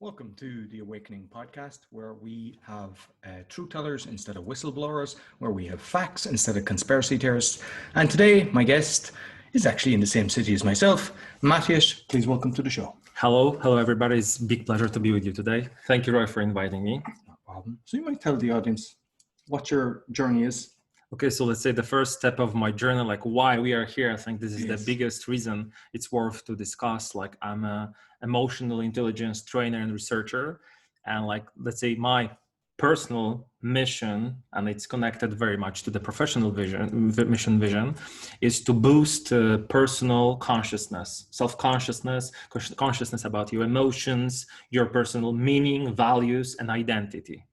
Welcome to the Awakening podcast, where we have truth tellers instead of whistleblowers, where we have facts instead of conspiracy theorists. And today, my guest is actually in the same city as myself. Mateusz, please welcome to the show. Hello, everybody. It's a big pleasure to be with you today. Thank you, Roy, for inviting me. No problem. So you might tell the audience what your journey is. Okay, so let's say the first step of my journey, like why we are here. I think this is the biggest reason it's worth to discuss. Like I'm a emotional intelligence trainer and researcher, and like let's say my personal mission, and it's connected very much to the professional vision, is to boost personal consciousness, self-consciousness, consciousness about your emotions, your personal meaning, values, and identity.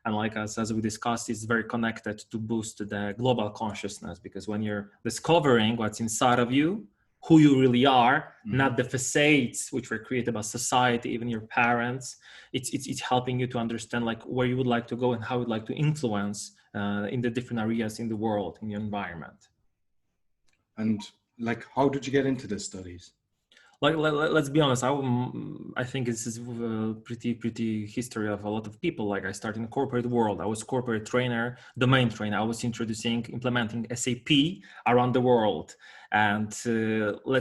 And like as we discussed, it's very connected to boost the global consciousness, because when you're discovering what's inside of you, who you really are, not the facades which were created by society, even your parents, it's helping you to understand like where you would like to go and how you'd like to influence in the different areas in the world, in your environment. And like, how did you get into the studies? Like, let's be honest, I think this is a pretty history of a lot of people. Like I started in the corporate world. I was corporate trainer, domain trainer. I was implementing SAP around the world. And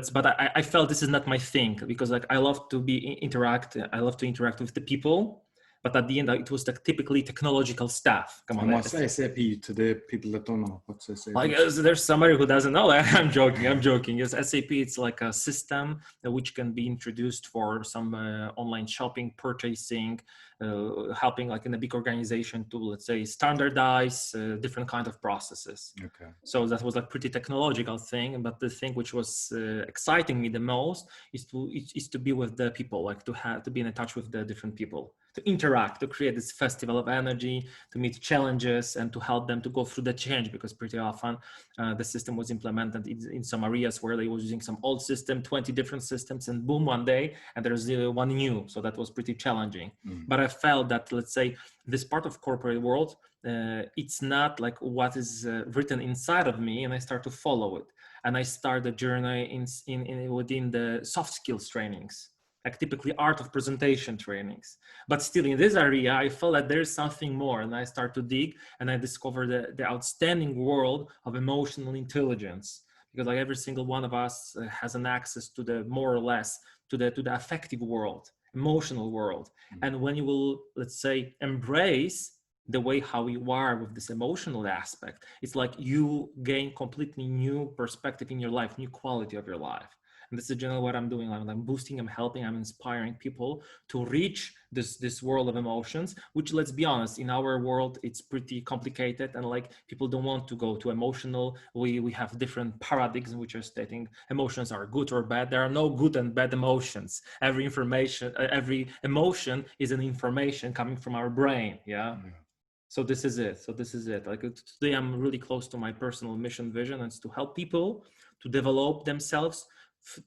but I felt this is not my thing, because like I love to interact with the people. But at the end, it was typically technological stuff. Come on, what's SAP to the people that don't know? What's SAP? Like, there's somebody who doesn't know. I'm joking. Yes, SAP, it's like a system which can be introduced for some online shopping, purchasing, helping like in a big organization to, let's say, standardize different kind of processes. Okay. So that was like pretty technological thing. But the thing which was exciting me the most is to be with the people, like to be in touch with the different people, to interact, to create this festival of energy, to meet challenges, and to help them to go through the change, because pretty often the system was implemented in some areas where they was using some old system, 20 different systems, and boom, one day, and there's one new. So that was pretty challenging. But I felt that, let's say, this part of corporate world, it's not like what is written inside of me, and I start to follow it. And I start the journey within the soft skills trainings, like typically art of presentation trainings. But still in this area, I felt that there's something more, and I start to dig, and I discover the outstanding world of emotional intelligence, because like every single one of us has an access to the more or less to the affective world, emotional world. And when you will, let's say, embrace the way how you are with this emotional aspect, it's like you gain completely new perspective in your life, new quality of your life. And this is generally what I'm doing. I'm boosting, I'm helping, I'm inspiring people to reach this world of emotions, which, let's be honest, in our world, it's pretty complicated. And like people don't want to go to emotional. We have different paradigms which are stating emotions are good or bad. There are no good and bad emotions. Every emotion is an information coming from our brain. Yeah. So this is it. Like today, I'm really close to my personal mission vision, and it's to help people to develop themselves,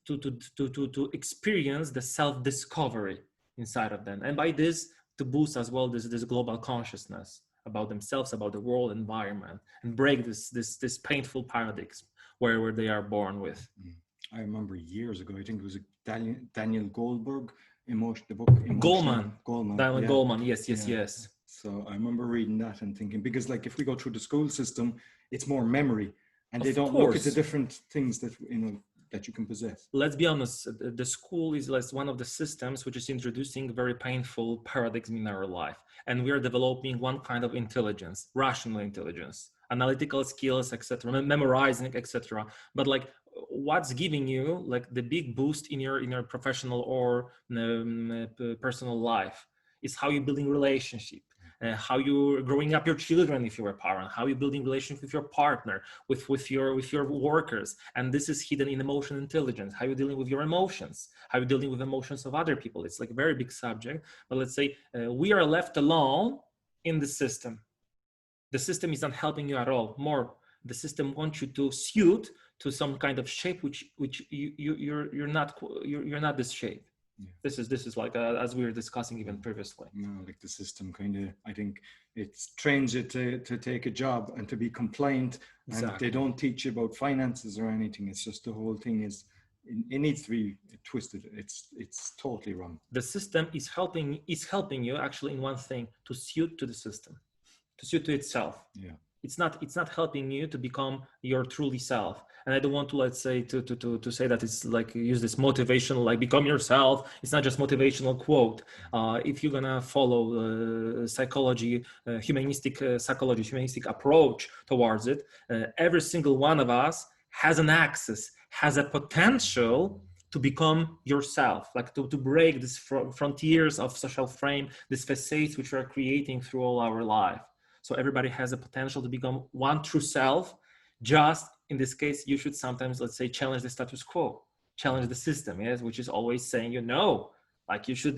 to experience the self-discovery inside of them, and by this to boost as well this global consciousness about themselves, about the world environment, and break this painful paradigms where they are born with. I remember years ago, I think it was Daniel Goldberg, the book Goleman. Goleman, yes. So I remember reading that and thinking, because like if we go through the school system, it's more memory, and they don't look at the different things that that you can possess. Let's be honest, the school is like one of the systems which is introducing very painful paradigms in our life. And we are developing one kind of intelligence, rational intelligence, analytical skills, etc., memorizing, etc. But like what's giving you like the big boost in your professional or personal life is how you're building relationship. How you're growing up your children if you're a parent, how you're building relationship with your partner, with your workers. And this is hidden in emotional intelligence, how you're dealing with your emotions, how you're dealing with emotions of other people. It's like a very big subject. But let's say we are left alone in the system. The system is not helping you at all. More, the system wants you to suit to some kind of shape which you're not this shape. Yeah. This is like as we were discussing even previously. No, like the system kind of, I think it trains you to take a job and to be compliant. Exactly. And they don't teach you about finances or anything. It's just the whole thing is, it needs to be twisted. It's totally wrong. The system is helping you actually in one thing, to suit to the system, to suit to itself. Yeah. It's not helping you to become your truly self. And I don't want to, let's say, to say that it's like use this motivational, like become yourself. It's not just motivational quote. If you're gonna follow psychology, humanistic psychology, humanistic approach towards it, every single one of us has an access, has a potential to become yourself, like to break this frontiers of social frame, these facades which we are creating through all our life. So everybody has a potential to become one true self. Just in this case, you should sometimes, let's say, challenge the status quo, challenge the system, yes, which is always saying, you know, like you should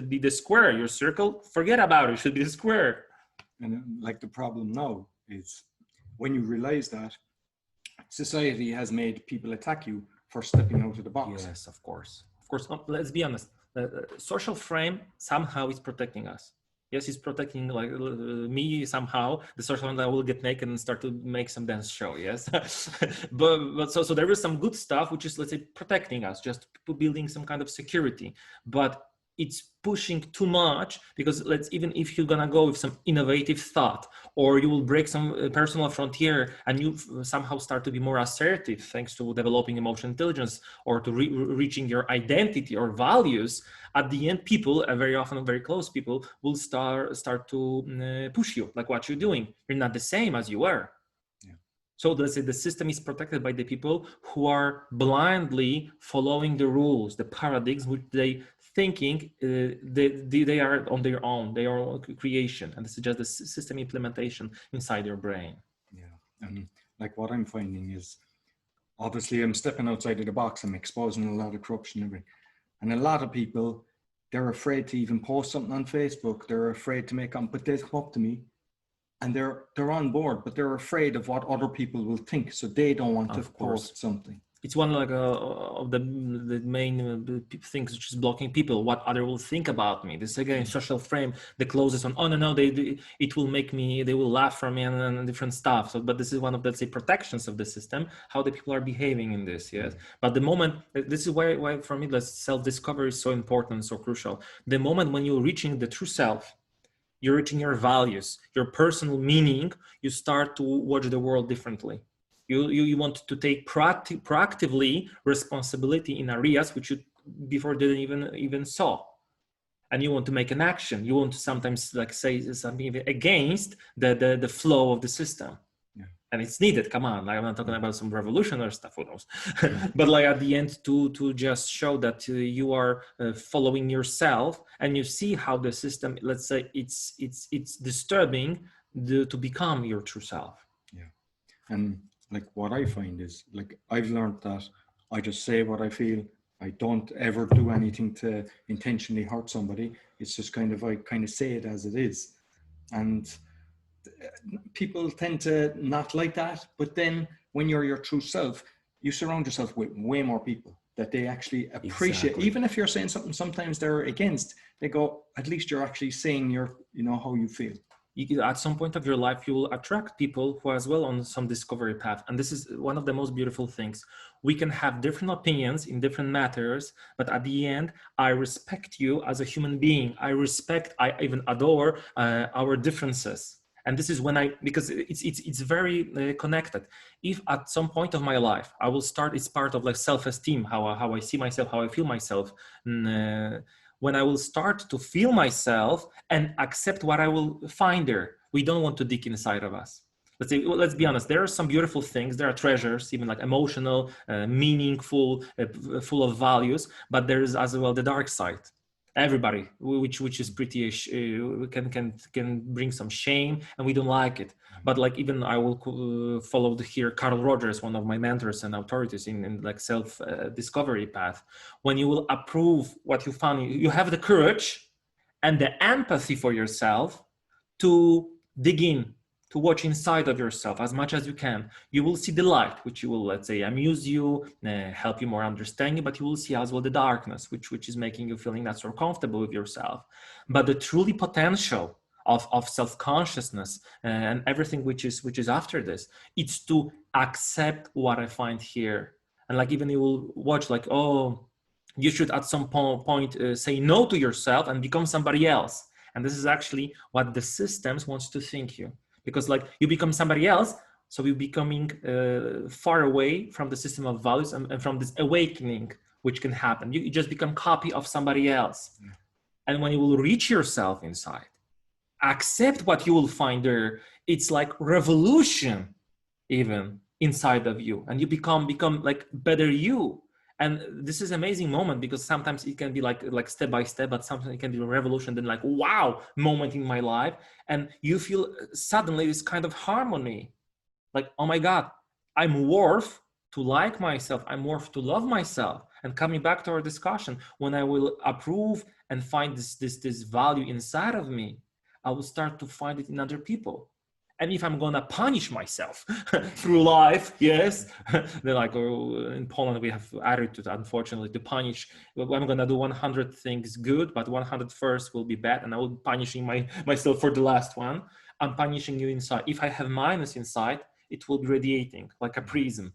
be the square, your circle, forget about it, you should be the square. And like the problem now is when you realize that society has made people attack you for stepping out of the box. Yes, of course. Of course, let's be honest. Social frame somehow is protecting us. Yes, it's protecting like me somehow. The social frame that I will get naked and start to make some dance show. Yes, but so there is some good stuff which is, let's say, protecting us, just building some kind of security. But it's pushing too much, because even if you're gonna go with some innovative thought, or you will break some personal frontier and you somehow start to be more assertive thanks to developing emotional intelligence, or to reaching your identity or values, at the end people, very often very close people, will start to push you, like what you're doing. You're not the same as you were. So let's say the system is protected by the people who are blindly following the rules, the paradigms which they thinking they are on their own, they are creation, and this is just the system implementation inside your brain. Yeah, and like what I'm finding is, obviously I'm stepping outside of the box, I'm exposing a lot of corruption, and a lot of people, they're afraid to even post something on Facebook, they're afraid to but they come up to me and they're on board, but they're afraid of what other people will think, so they don't want to post something. It's one like of the main things which is blocking people, what other will think about me. This again, social frame, the closest one. Oh no, it will make me, they will laugh from me and different stuff. So, but this is one of the, let's say, protections of the system, how the people are behaving in this. Yes, but the moment, this is why for me, the self-discovery is so important, so crucial. The moment when you're reaching the true self, you're reaching your values, your personal meaning, you start to watch the world differently. You want to take proactively responsibility in areas which you before didn't even saw, and you want to make an action. You want to sometimes like say something against the flow of the system, and it's needed. Come on, like I'm not talking about some revolutionary stuff, who knows? But like at the end, to just show that you are following yourself, and you see how the system, let's say, it's disturbing to become your true self. Yeah, and like what I find is, like, I've learned that I just say what I feel. I don't ever do anything to intentionally hurt somebody. It's just I kind of say it as it is. And people tend to not like that. But then when you're your true self, you surround yourself with way more people that they actually appreciate. Exactly. Even if you're saying something sometimes they're against, they go, at least you're actually saying how you feel. At some point of your life, you will attract people who are as well on some discovery path. And this is one of the most beautiful things. We can have different opinions in different matters, but at the end, I respect you as a human being. I even adore our differences. And this is when because it's very connected. If at some point of my life, I will start, it's part of like self-esteem, how I see myself, how I feel myself. When I will start to feel myself and accept what I will find there, we don't want to dig inside of us. Let's be honest, there are some beautiful things, there are treasures, even like emotional, meaningful, full of values, but there is as well the dark side. Everybody, which is pretty can bring some shame, and we don't like it. But like even I will follow here Carl Rogers, one of my mentors and authorities in like self discovery path. When you will approve what you found, you have the courage and the empathy for yourself to dig in, to watch inside of yourself as much as you can. You will see the light, which you will, let's say, amuse you, help you more understand you, but you will see as well the darkness, which is making you feeling not so comfortable with yourself. But the truly potential of self-consciousness and everything which is after this, it's to accept what I find here. And like even you will watch like, oh, you should at some point say no to yourself and become somebody else. And this is actually what the systems wants to think you, because like you become somebody else, so you're becoming far away from the system of values and from this awakening which can happen. You just become copy of somebody else. Yeah. And when you will reach yourself inside, accept what you will find there, it's like revolution even inside of you, and you become like better you. And this is amazing moment, because sometimes it can be like step by step, but sometimes it can be a revolution, then like wow moment in my life, and you feel suddenly this kind of harmony, like, oh my God, I'm worth to like myself, I'm worth to love myself. And coming back to our discussion, when I will approve and find this value inside of me, I will start to find it in other people. And if I'm gonna punish myself through life, yes, they're like, oh, in Poland we have attitude, unfortunately, to punish. I'm gonna do 100 things good, but 101st will be bad, and I will be punishing myself for the last one. I'm punishing you inside. If I have minus inside, it will be radiating like a prism.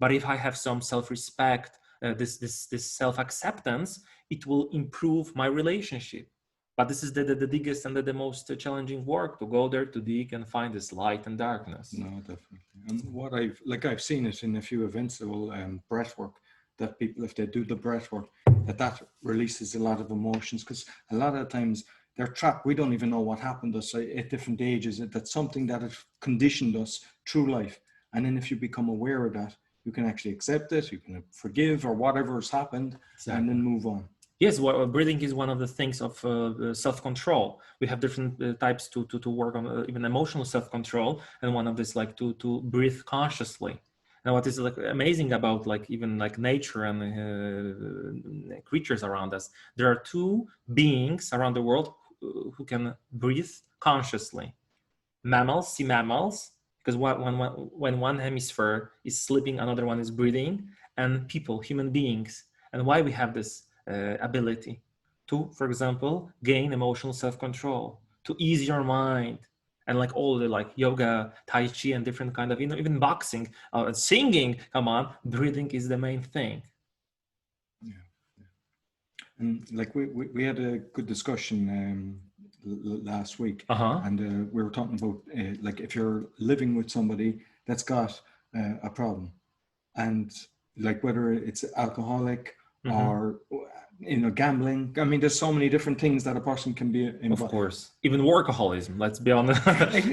But if I have some self-respect, this self-acceptance, it will improve my relationship. But this is the biggest and the most challenging work, to go there, to dig and find this light and darkness. No, definitely. And what I've seen it in a few events, breath work, that people, if they do the breath work, that releases a lot of emotions, because a lot of times they're trapped. We don't even know what happened to us at different ages. That's something that has conditioned us through life. And then if you become aware of that, you can actually accept it, you can forgive or whatever has happened, exactly, and then move on. Yes, breathing is one of the things of self-control. We have different types to work on, even emotional self-control, and one of this like to breathe consciously. And what is like amazing about like even like nature and creatures around us, there are two beings around the world who can breathe consciously. Mammals, sea mammals, because when one hemisphere is sleeping, another one is breathing, and people, human beings. And why we have this ability to, for example, gain emotional self-control, to ease your mind, and like all the like yoga, tai chi, and different kind of, even boxing, singing, come on, breathing is the main thing. Yeah. And like we had a good discussion last week, and we were talking about like if you're living with somebody that's got a problem, and like whether it's alcoholic or gambling. I mean, there's so many different things that a person can be involved. Of course, even workaholism, let's be honest.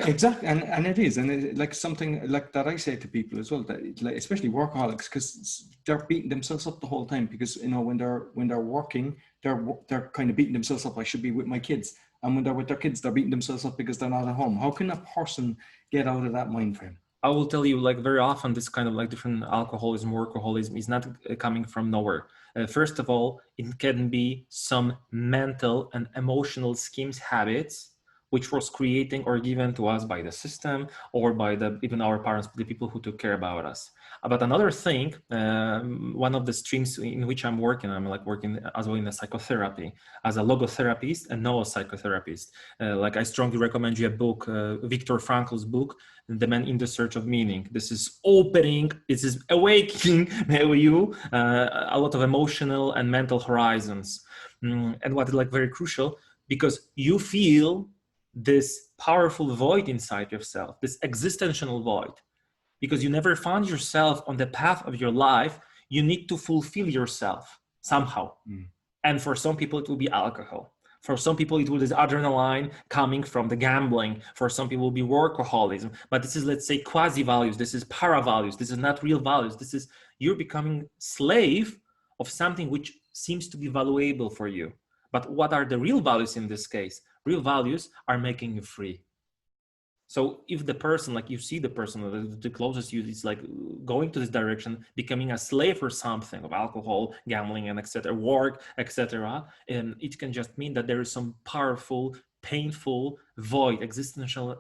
Exactly, and it is, and it, like something like that I say to people as well, that like, especially workaholics, because they're beating themselves up the whole time, because when they're working, they're kind of beating themselves up. I should be with my kids, and when they're with their kids, they're beating themselves up because they're not at home. How can a person get out of that mind frame? I will tell you, like very often, this kind of like different alcoholism, workaholism is not coming from nowhere. First of all, it can be some mental and emotional schemes, habits, which was creating or given to us by the system or by even our parents, the people who took care about us. But another thing, one of the streams in which I'm working as well in a psychotherapy, as a logotherapist and neuropsychotherapist. Like I strongly recommend you a book, Viktor Frankl's book, The Man in the Search of Meaning. This is opening, this is awakening you a lot of emotional and mental horizons. And what is like very crucial, because you feel this powerful void inside yourself, this existential void, because you never found yourself on the path of your life. You need to fulfill yourself somehow. And for some people, it will be alcohol. For some people, it will be adrenaline coming from the gambling. For some people, it will be workaholism. But this is, let's say, quasi-values. This is para-values. This is not real values. This is you're becoming slave of something which seems to be valuable for you. But what are the real values in this case? Real values are making you free. So if the person, like you see the person, the closest you is like going to this direction, becoming a slave or something of alcohol, gambling, and etc., work, etc., and it can just mean that there is some powerful, painful void, existential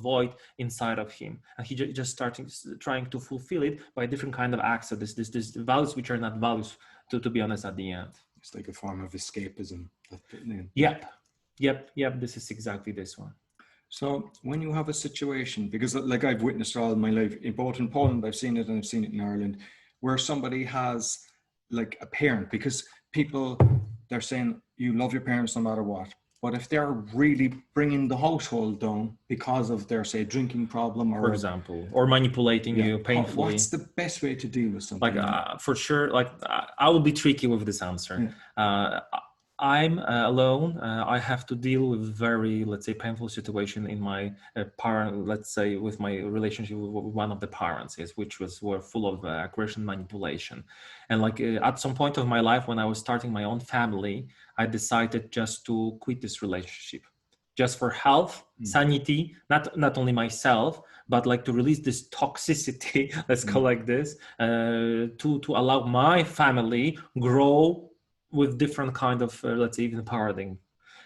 void inside of him, and he just trying to fulfill it by different kind of acts of this values which are not values, to be honest, at the end. It's like a form of escapism. Yep. This is exactly this one. So when you have a situation, because like I've witnessed all my life, both in Poland, I've seen it, and I've seen it in Ireland, where somebody has like a parent, because people, they're saying you love your parents no matter what. But if they're really bringing the household down because of their, say, drinking problem, or for example, or manipulating you painfully, what's the best way to deal with something? Like for sure, like I will be tricky with this answer. I'm alone. I have to deal with very, let's say, painful situation in my parent, let's say, with my relationship with one of the parents, yes, which were full of aggression, manipulation. And like at some point of my life, when I was starting my own family, I decided just to quit this relationship, just for health, sanity, not only myself, but like to release this toxicity, let's call like this, to allow my family grow with different kind of, let's say, even paradigm.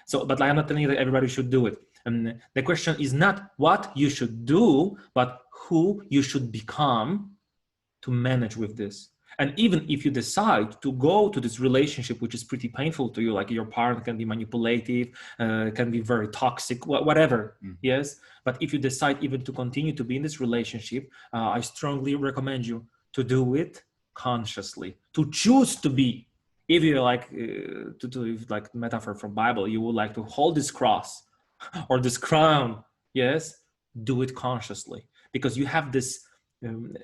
So, but I'm not telling you that everybody should do it. And the question is not what you should do, but who you should become to manage with this. And even if you decide to go to this relationship, which is pretty painful to you, like your partner can be manipulative, can be very toxic, whatever, yes. But if you decide even to continue to be in this relationship, I strongly recommend you to do it consciously, to choose to be. If you like to do like metaphor from Bible, you would like to hold this cross or this crown, yes, do it consciously, because you have this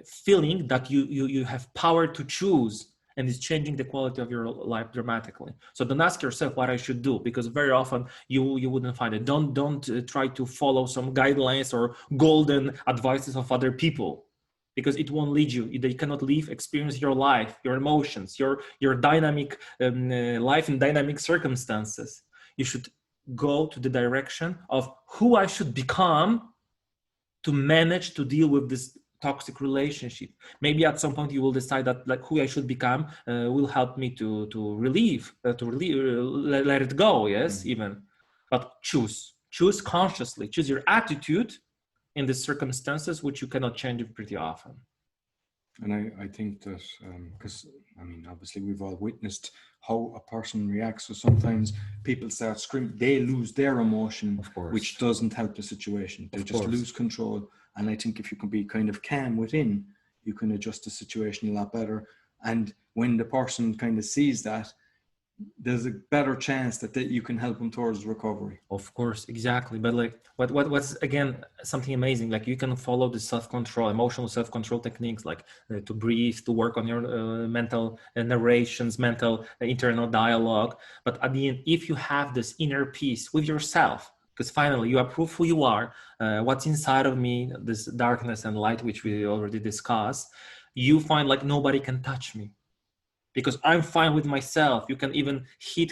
feeling that you have power to choose, and it's changing the quality of your life dramatically. So don't ask yourself what I should do, because very often you wouldn't find it. Don't try to follow some guidelines or golden advices of other people, because it won't lead you. You cannot live, experience your life, your emotions, your dynamic life in dynamic circumstances. You should go to the direction of who I should become to manage to deal with this toxic relationship. Maybe at some point you will decide that like who I should become will help me to relieve, let it go, yes, even. But choose consciously, choose your attitude in the circumstances which you cannot change pretty often. And I think that, because I mean, obviously we've all witnessed how a person reacts. So sometimes people start screaming, they lose their emotion, which doesn't help the situation. They just lose control. And I think if you can be kind of calm within, you can adjust the situation a lot better. And when the person kind of sees that, there's a better chance that you can help them towards recovery. Of course, exactly. But like what's again something amazing, like you can follow the self-control, emotional self-control techniques, like to breathe, to work on your mental narrations, mental internal dialogue. But at the end, if you have this inner peace with yourself, because finally you approve who you are, what's inside of me, this darkness and light, which we already discussed, you find like nobody can touch me, because I'm fine with myself. You can even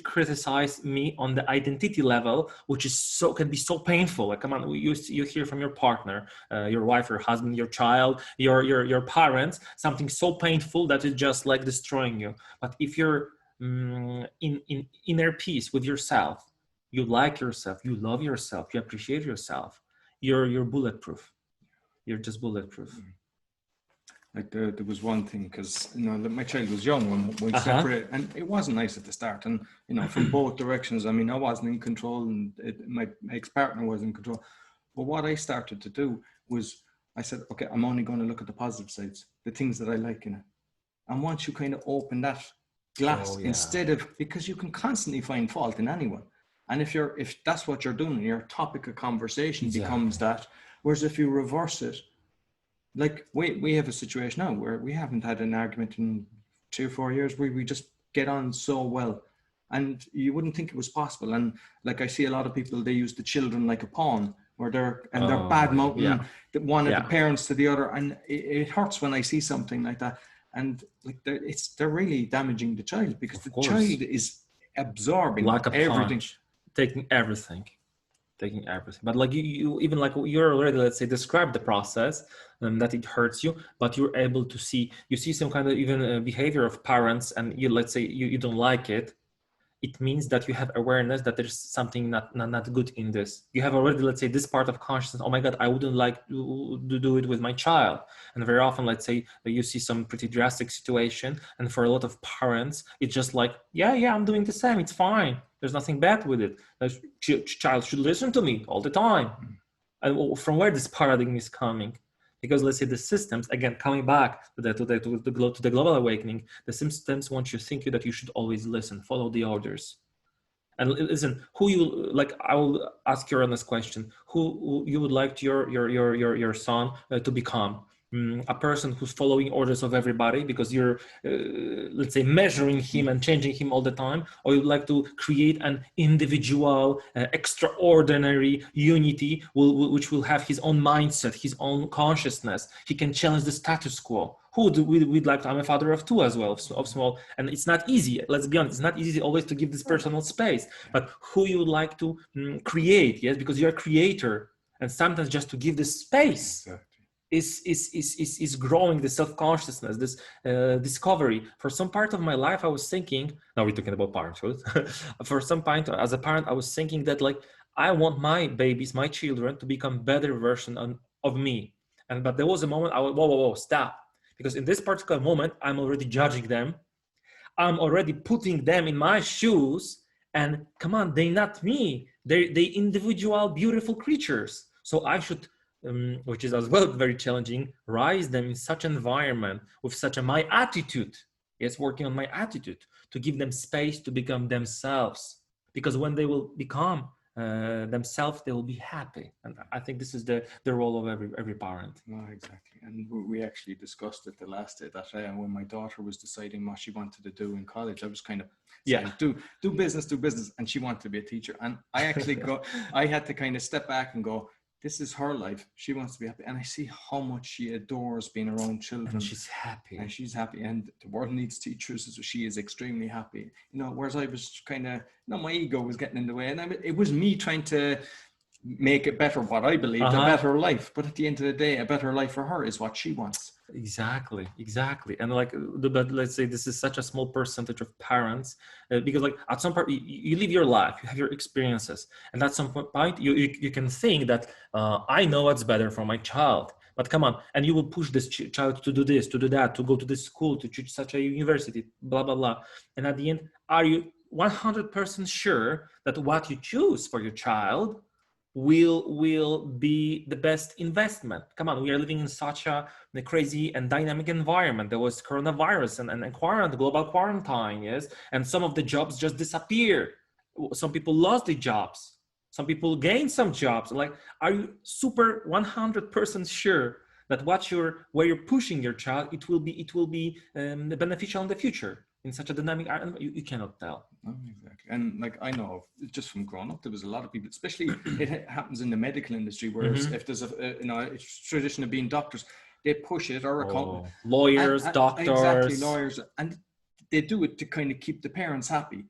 criticize me on the identity level, which is can be so painful. Like, come on, you hear from your partner, your wife, your husband, your child, your parents, something so painful that it's just like destroying you. But if you're in inner peace with yourself, you like yourself, you love yourself, you appreciate yourself, you're bulletproof. You're just bulletproof. Like there was one thing, because my child was young when we separated, and it wasn't nice at the start, and from both directions. I mean, I wasn't in control, and my ex-partner was in control. But what I started to do was, I said, okay, I'm only going to look at the positive sides, the things that I like in it. And once you kind of open that glass, instead of, because you can constantly find fault in anyone, and if that's what you're doing, your topic of conversation becomes that. Whereas if you reverse it, like we have a situation now where we haven't had an argument in 2 or 4 years. We just get on so well, and you wouldn't think it was possible. And like I see a lot of people, they use the children like a pawn, where they're bad mouthing one of the parents to the other, and it hurts when I see something like that. And like they're really damaging the child, because the child is absorbing like everything, taking everything. But like you even like you're already, let's say, described the process that it hurts you, but you're able to see some kind of even behavior of parents, and let's say you don't like it. It means that you have awareness that there's something not good in this. You have already, let's say, this part of consciousness. Oh my God, I wouldn't like to do it with my child. And very often, let's say, you see some pretty drastic situation, and for a lot of parents, it's just like, yeah, I'm doing the same. It's fine. There's nothing bad with it. The child should listen to me all the time. And from where this paradigm is coming? Because let's say the systems, again, coming back to the global awakening, the systems want you to think that you should always listen, follow the orders. And listen, who you like? I will ask you on this question: who you would like your son to become? A person who's following orders of everybody because you're, let's say, measuring him and changing him all the time, or you'd like to create an individual, extraordinary unity, which will have his own mindset, his own consciousness. He can challenge the status quo. Who do we'd like to? I'm a father of two as well, of small, and it's not easy. Let's be honest, it's not easy always to give this personal space. But who you would like to create? Yes, because you're a creator, and sometimes just to give this space. Exactly. Is growing the self-consciousness, this discovery. For some part of my life, I was thinking, now we're talking about parenthood. For some point, as a parent, I was thinking that like, I want my babies, my children to become better version of me. But there was a moment I was, whoa, stop. Because in this particular moment, I'm already judging them. I'm already putting them in my shoes, and come on, they're not me. They individual, beautiful creatures. So I should, which is as well very challenging, rise them in such an environment with such a my attitude. Yes, working on my attitude to give them space to become themselves. Because when they will become themselves, they will be happy. And I think this is the role of every parent. No, exactly. And we actually discussed it the last day that when my daughter was deciding what she wanted to do in college, I was kind of saying, do business. And she wanted to be a teacher. And I actually I had to kind of step back and go, this is her life. She wants to be happy. And I see how much she adores being around children. And she's happy. And she's happy. And the world needs teachers. So she is extremely happy. You know, whereas I was kind of, my ego was getting in the way. And it was me trying to make it better, what I believed, a better life. But at the end of the day, a better life for her is what she wants. Exactly. And like, but let's say this is such a small percentage of parents, because like at some point you live your life, you have your experiences, and at some point you can think that I know what's better for my child. But come on, and you will push this child to do this, to do that, to go to this school, to choose such a university, blah blah blah. And at the end, are you 100% sure that what you choose for your child will be the best investment? Come on, we are living in such a crazy and dynamic environment. There was coronavirus and global quarantine, yes, and some of the jobs just disappeared. Some people lost their jobs. Some people gained some jobs. Like, are you super 100% sure that where you're pushing your child, it will be beneficial in the future? In such a dynamic, you cannot tell. Oh, exactly. And like, I know just from growing up, there was a lot of people, especially it happens in the medical industry, whereas if there's a tradition of being doctors, they push it, or lawyers, doctors. Exactly, lawyers. And they do it to kind of keep the parents happy.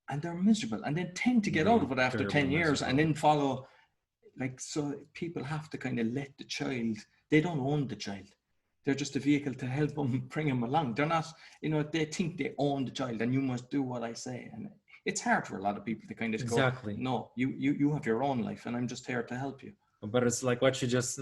And they're miserable, and then tend to get out of it after 10 years and then follow. Like, so people have to kind of let the child, they don't own the child. They're just a vehicle to help them, bring them along. They're not, they think they own the child and you must do what I say. And it's hard for a lot of people to kind of go, no, you have your own life and I'm just here to help you. But it's like what you're just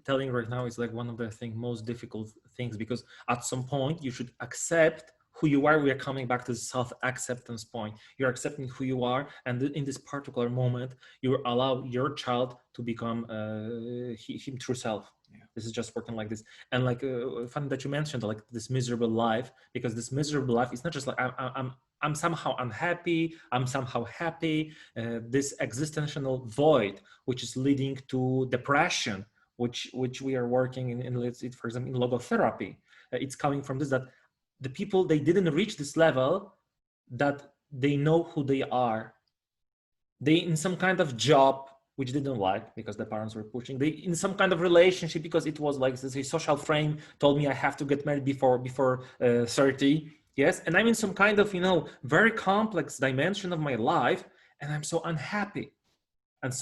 telling right now is like one of the most difficult things, because at some point you should accept who you are. We are coming back to the self-acceptance point. You're accepting who you are, and in this particular moment, you allow your child to become him true self. Yeah. This is just working like this. And like funny that you mentioned like this miserable life, because this miserable life is not just like I'm somehow unhappy, I'm somehow happy. This existential void, which is leading to depression, which we are working in let's say, for example, in logotherapy. It's coming from this, that the people, they didn't reach this level that they know who they are. They in some kind of job which they didn't like because the parents were pushing. They in some kind of relationship because it was like this social frame told me I have to get married before 30. Yes, and I'm in some kind of very complex dimension of my life, and I'm so unhappy. And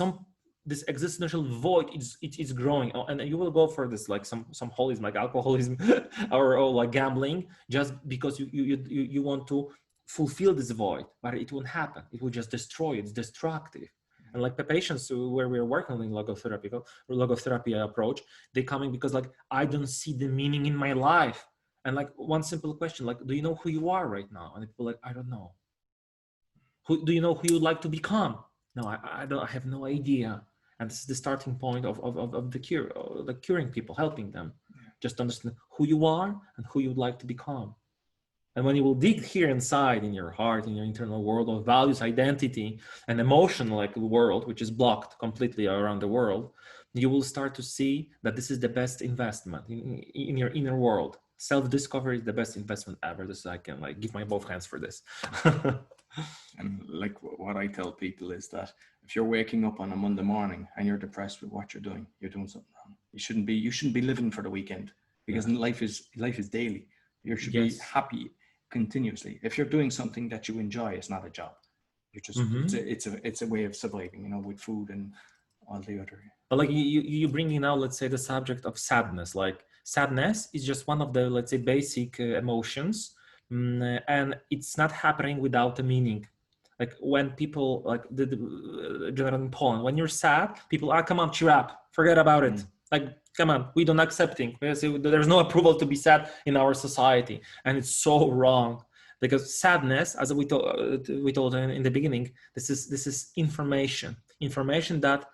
this existential void is growing, and you will go for this like some holism, like alcoholism or like gambling, just because you want to fulfill this void, but it won't happen. It will just destroy. It's destructive. And like the patients where we're working in logotherapy approach, they coming because like I don't see the meaning in my life. And like one simple question, like, do you know who you are right now? And people like, I don't know. Do you know who you'd like to become? No, I don't. I have no idea. And this is the starting point of the cure, the curing people, helping them just understand who you are and who you would like to become. And when you will dig here inside in your heart, in your internal world of values, identity, and emotional like world, which is blocked completely around the world, you will start to see that this is the best investment in your inner world. Self-discovery is the best investment ever. This I can like give my both hands for this. And like what I tell people is that if you're waking up on a Monday morning and you're depressed with what you're doing something wrong. You shouldn't be living for the weekend, because life is daily. You should be happy continuously. If you're doing something that you enjoy, it's not a job. You're just it's a way of surviving, you know, with food and all the other. But like you bring in now, let's say, the subject of sadness. Like sadness is just one of the, let's say, basic emotions, and it's not happening without a meaning. Like when people, like the general in Poland, when you're sad, people are, come on, cheer up, forget about it. Like, come on, we don't accepting. There's no approval to be sad in our society, and it's so wrong. Because sadness, as we told in the beginning, this is information that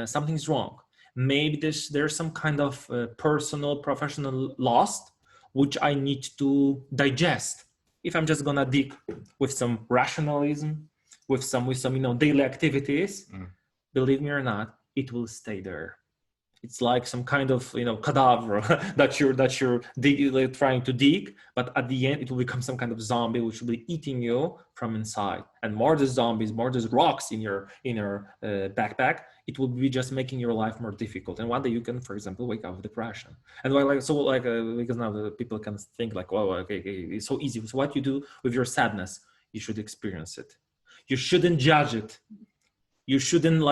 something's wrong. Maybe there's some kind of personal, professional loss, which I need to digest. If I'm just gonna dig with some rationalism, with some daily activities, believe me or not, it will stay there. It's like some kind of cadaver that you're trying to dig, but at the end it will become some kind of zombie which will be eating you from inside. And more the zombies, more the rocks in your backpack, it will be just making your life more difficult. And one day you can, for example, wake up with depression. And because now the people can think like, oh, okay, it's so easy. So what you do with your sadness, you should experience it. You shouldn't judge it. You shouldn't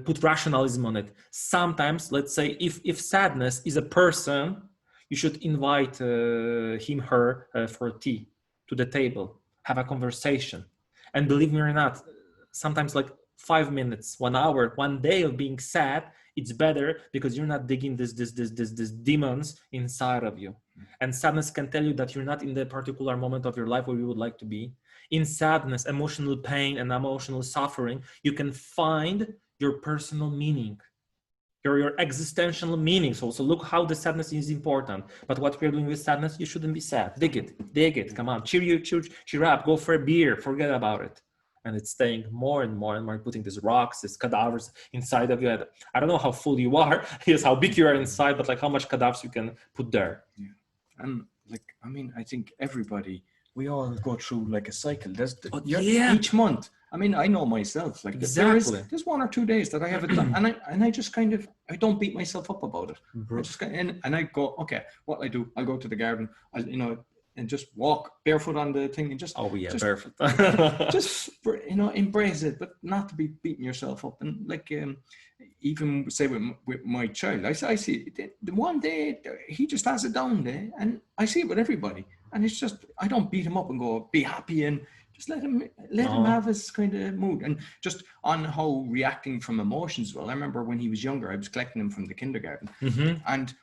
put rationalism on it. Sometimes, let's say, if sadness is a person, you should invite him, her for tea to the table, have a conversation. And believe me or not, sometimes like 5 minutes, 1 hour, 1 day of being sad, it's better because you're not digging this demons inside of you. And sadness can tell you that you're not in the particular moment of your life where you would like to be. In sadness, emotional pain and emotional suffering, you can find your personal meaning, your existential meaning. So look how the sadness is important. But what we're doing with sadness, you shouldn't be sad. Dig it. Come on, cheer up, go for a beer, forget about it. And it's staying more and more and more, putting these rocks, these cadavers inside of you. I don't know how full you are, yes, how big you are inside, but like how much cadavers you can put there. Yeah. And like, I mean, I think everybody, we all go through like a cycle. Each month. I mean, I know myself. Like exactly. There's 1 or 2 days that I have it done, and I just kind of, I don't beat myself up about it. I just and I go, okay, what I do, I'll go to the garden, and just walk barefoot on the thing and just barefoot. just embrace it, but not to be beating yourself up. And like even say with my child, I see the one day he just has a down day, and I see it with everybody. And it's just, I don't beat him up and go, be happy, and just let him have his kind of mood. And just on how reacting from emotions. Well, I remember when he was younger, I was collecting him from the kindergarten, and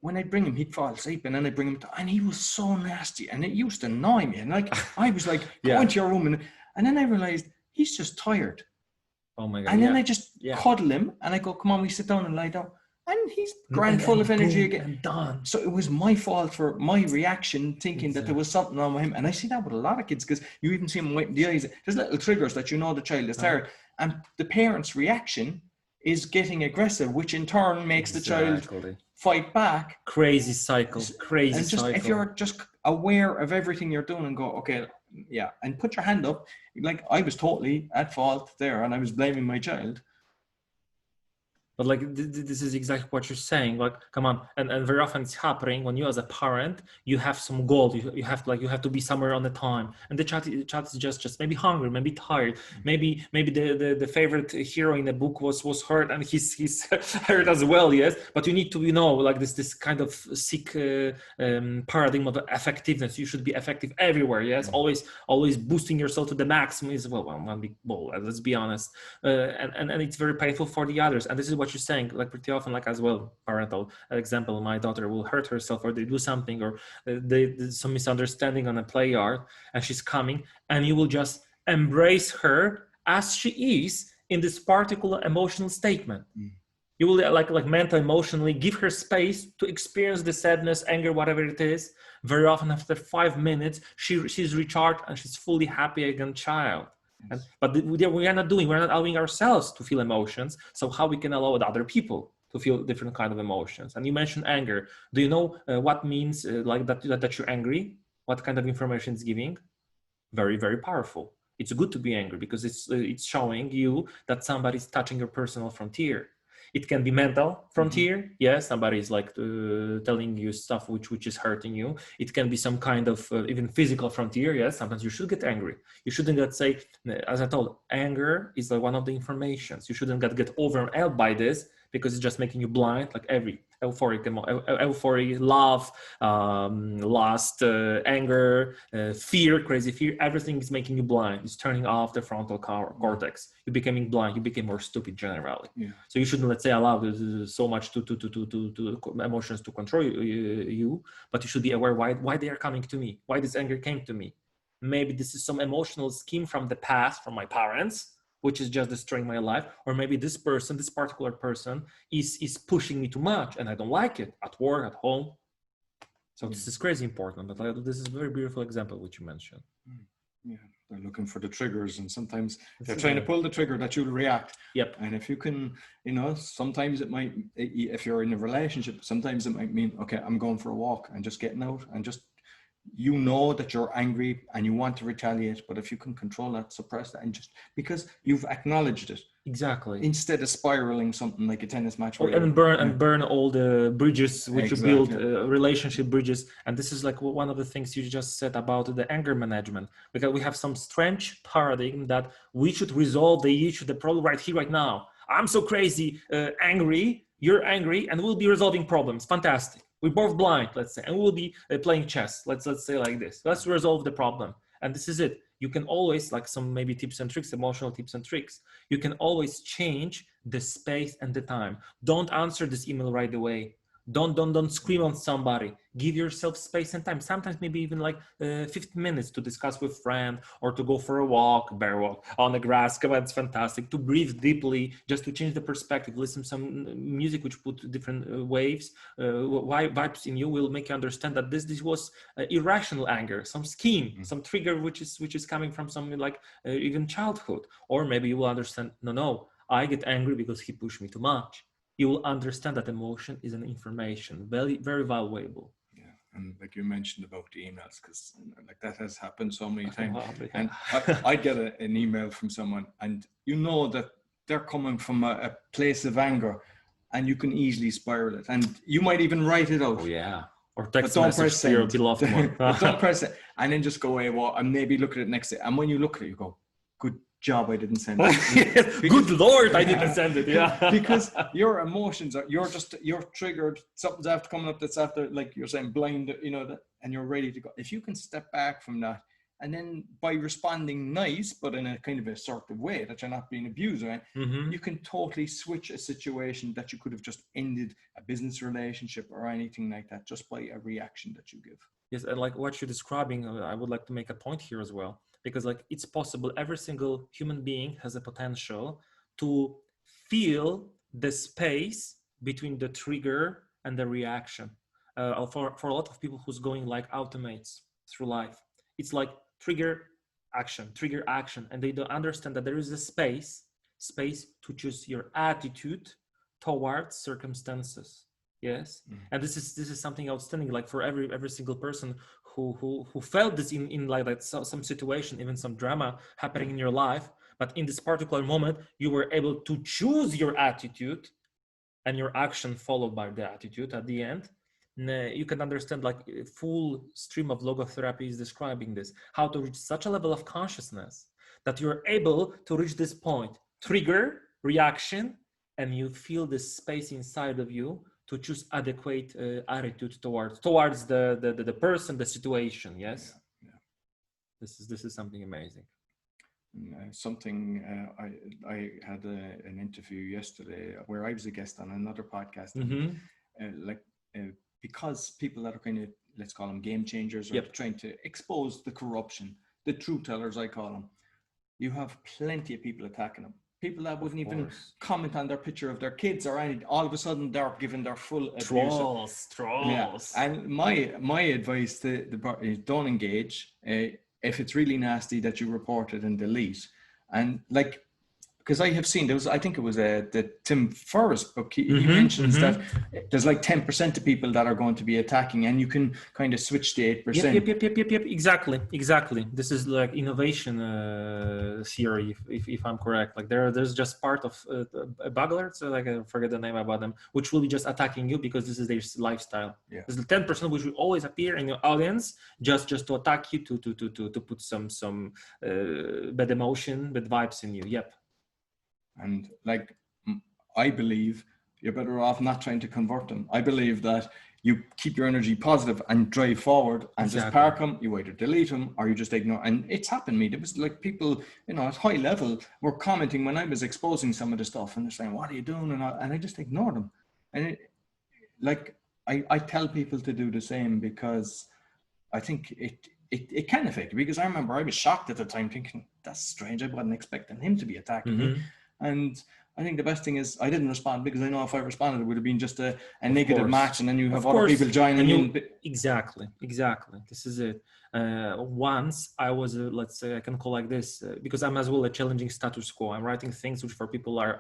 when I'd bring him, he'd fall asleep, and then I'd bring him and he was so nasty, and it used to annoy me. And like, I was like, go into your room, and then I realized he's just tired. Oh my God. And then I just cuddle him, and I go, come on, we sit down and lie down. And he's grand full of energy again. And done. So it was my fault for my reaction, thinking that there was something wrong with him. And I see that with a lot of kids, because you even see them wiping the eyes. There's little triggers that the child is tired. And the parent's reaction is getting aggressive, which in turn makes the child fight back. Crazy cycle. And just if you're just aware of everything you're doing and go, okay, yeah, and put your hand up. Like, I was totally at fault there, and I was blaming my child. But like, this is exactly what you're saying. Like, come on. And very often it's happening when you as a parent, you have some goal. You have to be somewhere on the time. And the child is just maybe hungry, maybe tired. Maybe the favorite hero in the book was hurt, and he's hurt as well. Yes. But you need to, like this kind of sick paradigm of effectiveness. You should be effective everywhere. Yes. Always boosting yourself to the maximum is let's be honest. And it's very painful for the others. And this is what you're saying, like pretty often, like as well, parental example, my daughter will hurt herself, or they do something, or there's some misunderstanding on a play yard, and she's coming, and you will just embrace her as she is in this particular emotional statement. You will like mental, emotionally give her space to experience the sadness, anger, whatever it is. Very often after 5 minutes, she's recharged and she's fully happy again, child. Yes. But we're not allowing ourselves to feel emotions. So how we can allow other people to feel different kind of emotions? And you mentioned anger. Do you know what means like that you're angry? What kind of information it's giving? Very, very powerful. It's good to be angry because it's showing you that somebody's touching your personal frontier. It can be mental frontier. Yes, somebody is like telling you stuff which is hurting you. It can be some kind of even physical frontier. Yes, sometimes you should get angry. You shouldn't get say, as I told, anger is like one of the informations. You shouldn't get overwhelmed by this because it's just making you blind. Like every euphoric, love, lust, anger, fear, crazy fear, everything is making you blind. It's turning off the frontal cortex. You're becoming blind. You became more stupid generally. Yeah. So you shouldn't, let's say, allow so much to emotions to control you, but you should be aware why they are coming to me, why this anger came to me. Maybe this is some emotional scheme from the past, from my parents, which is just destroying my life. Or maybe this particular person is pushing me too much and I don't like it at work, at home. So this is crazy important, but this is a very beautiful example which you mentioned. Yeah, they're looking for the triggers, and sometimes they're trying to pull the trigger that you'll react. Yep. And if you can, sometimes it might, if you're in a relationship, sometimes it might mean, okay, I'm going for a walk and just getting out and just, that you're angry and you want to retaliate, but if you can control that, suppress that, and just because you've acknowledged it. Exactly. Instead of spiraling something like a tennis match. And burn all the bridges which you build, relationship bridges. And this is like one of the things you just said about the anger management, because we have some strange paradigm that we should resolve the issue, the problem right here, right now. I'm so crazy, angry, you're angry, and we'll be resolving problems. Fantastic. We're both blind, let's say, and we'll be playing chess. Let's say like this. Let's resolve the problem. And this is it. You can always, like some maybe tips and tricks, emotional tips and tricks. You can always change the space and the time. Don't answer this email right away. Don't scream on somebody. Give yourself space and time. Sometimes maybe even like 15 minutes to discuss with a friend, or to go for a walk, bear walk on the grass. It's fantastic to breathe deeply, just to change the perspective. Listen to some music which put different waves, vibes in you, will make you understand that this was irrational anger, some scheme, some trigger which is coming from something like even childhood. Or maybe you will understand, no, I get angry because he pushed me too much. You will understand that emotion is an information, very, very valuable. Yeah, and like you mentioned about the emails, because like that has happened so many times. Yeah. And I get an email from someone, and that they're coming from a place of anger, and you can easily spiral it, and you might even write it out. Oh yeah, or text message to your beloved one. Don't press it, and then just go away. And maybe look at it next day, and when you look at it, you go, "Good job, I didn't send it." Good Lord, I didn't send it. Yeah, because your emotions are, you're triggered. Something's after coming up that's after, like you're saying, blind, and you're ready to go. If you can step back from that, and then by responding nice, but in a kind of assertive way that you're not being abused, right? You can totally switch a situation that you could have just ended a business relationship or anything like that just by a reaction that you give. Yes, and like what you're describing, I would like to make a point here as well. Because like it's possible, every single human being has a potential to feel the space between the trigger and the reaction. For a lot of people who's going like automates through life, it's like trigger, action, and they don't understand that there is a space to choose your attitude towards circumstances. Yes, and this is something outstanding. Like for every single person who felt this in like that, some situation, even some drama happening in your life, but in this particular moment you were able to choose your attitude, and your action followed by the attitude at the end. You can understand, like a full stream of logotherapy is describing this, how to reach such a level of consciousness that you're able to reach this point, trigger, reaction, and you feel this space inside of you to choose adequate attitude towards the person, the situation. Yes. Yeah. This is something amazing. I had an interview yesterday where I was a guest on another podcast, because people that are kind of, let's call them game changers, are trying to expose the corruption, the truth tellers, I call them. You have plenty of people attacking them. People that wouldn't Of even course. comment on their picture of their kids or anything, all of a sudden they're given their full abuse. Yeah. Trolls. And my advice to the part is don't engage. If it's really nasty, that you report it and delete. And like, because I have seen, I think it was the Tim Ferriss book, he mentions that there's like 10% of people that are going to be attacking, and you can kind of switch the 8%. Yep. Exactly. This is like innovation theory, if I'm correct. Like there's just part of bugglers, so like I forget the name about them, which will be just attacking you because this is their lifestyle. Yeah. There's the 10% which will always appear in your audience just to attack you, to put some bad emotion, bad vibes in you. Yep. And like, I believe you're better off not trying to convert them. I believe that you keep your energy positive and drive forward, and just park them. You either delete them or you just ignore. And it's happened to me. There was like people, you know, at high level were commenting when I was exposing some of the stuff, and they're saying, "What are you doing?" And I just ignore them. And I tell people to do the same, because I think it can affect you. Because I remember I was shocked at the time, thinking, that's strange. I wasn't expecting him to be attacking me. And I think the best thing is I didn't respond, because I know if I responded, it would have been just a negative match, and then you have other people joining in. Exactly. This is it. Once I was, let's say, I can call like this, because I'm as well a challenging status quo. I'm writing things which for people are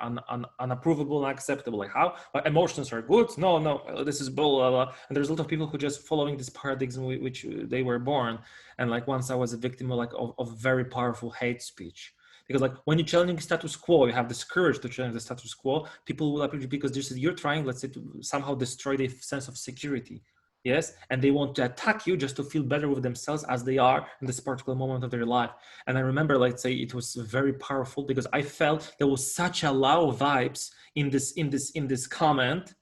unapprovable and unacceptable. Like how emotions are good? No, this is bull. And there's a lot of people who just following this paradigm which they were born. And like once I was a victim of very powerful hate speech. Because like when you're challenging status quo, you have this courage to challenge the status quo. People will appreciate, because you're trying, let's say, to somehow destroy their sense of security. Yes, and they want to attack you just to feel better with themselves as they are in this particular moment of their life. And I remember, let's say, it was very powerful, because I felt there was such a loud vibes in this comment.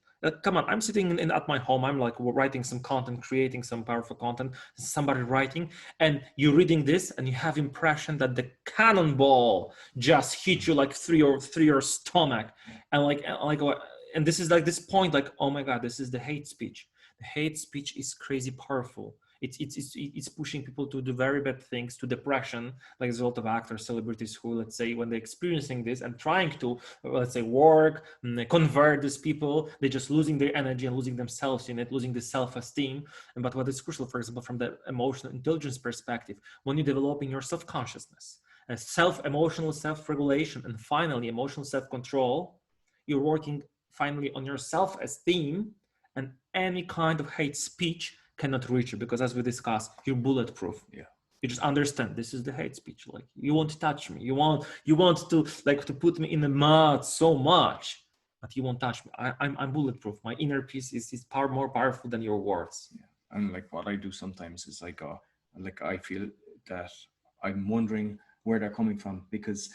Come on, I'm sitting at my home. I'm like writing some content, creating some powerful content. Somebody writing, and you're reading this, and you have impression that the cannonball just hit you like through your stomach, and this is like this point, like, oh my God, this is the hate speech. The hate speech is crazy powerful. It's pushing people to do very bad things, to depression, like as a result of actors, celebrities who, let's say, when they're experiencing this and trying to, let's say, work, convert these people, they're just losing their energy and losing themselves in it, losing the self-esteem. But what is crucial, for example, from the emotional intelligence perspective, when you're developing your self-consciousness, emotional self-regulation, and finally emotional self-control, you're working finally on your self-esteem, and any kind of hate speech cannot reach you, because as we discussed, you're bulletproof. Yeah. You just understand this is the hate speech. Like, you won't touch me. You want to like to put me in the mud so much, but you won't touch me. I'm bulletproof. My inner peace is more powerful than your words. Yeah. And like what I do sometimes is I feel that I'm wondering where they're coming from, because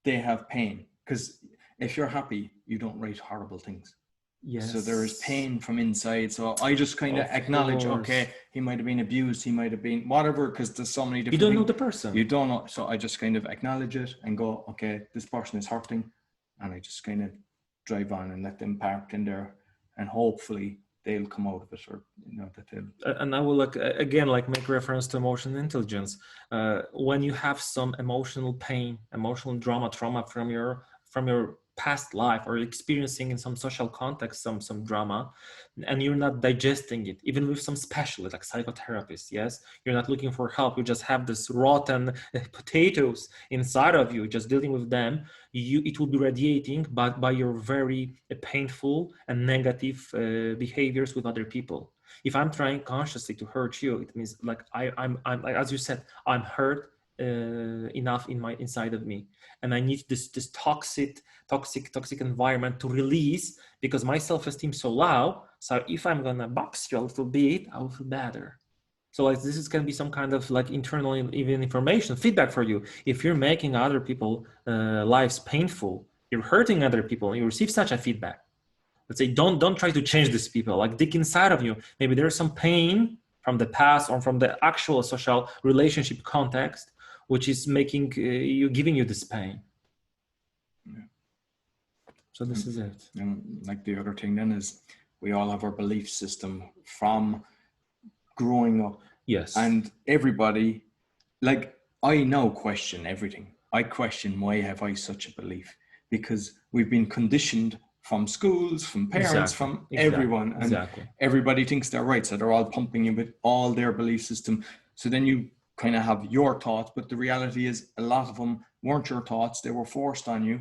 they have pain. Because if you're happy, you don't write horrible things. Yes. So there is pain from inside. So I just kind of acknowledge, okay, he might have been abused, he might have been whatever, because there's so many different things. You don't know the person. You don't know. So I just kind of acknowledge it and go, okay, this person is hurting. And I just kind of drive on and let them park in there, and hopefully they'll come out of it, or, you know, that they'll. And I will make reference to emotional intelligence. When you have some emotional pain, emotional trauma from your past life, or experiencing in some social context some drama, and you're not digesting it, even with some specialists like psychotherapists, yes, you're not looking for help, you just have this rotten potatoes inside of you, just dealing with them, it will be radiating by your very painful and negative behaviors with other people. If I'm trying consciously to hurt you, it means like I'm like, as you said, I'm hurt enough inside of me, and I need this toxic environment to release, because my self-esteem is so low. So if I'm gonna box you a little bit, I will feel better. So like this is gonna be some kind of like internal even information feedback for you. If you're making other people lives painful, you're hurting other people, and you receive such a feedback. Let's say don't try to change these people. Like dig inside of you. Maybe there's some pain from the past or from the actual social relationship context, which is making giving you this pain. Yeah. So this is it. And like the other thing then is, we all have our belief system from growing up. Yes. And everybody, like, I now question everything. I question, why have I such a belief? because we've been conditioned from schools, from parents, from everyone. And everybody thinks they're right. So they're all pumping you with all their belief system. So then you kind of have your thoughts, but the reality is a lot of them weren't your thoughts. They were forced on you.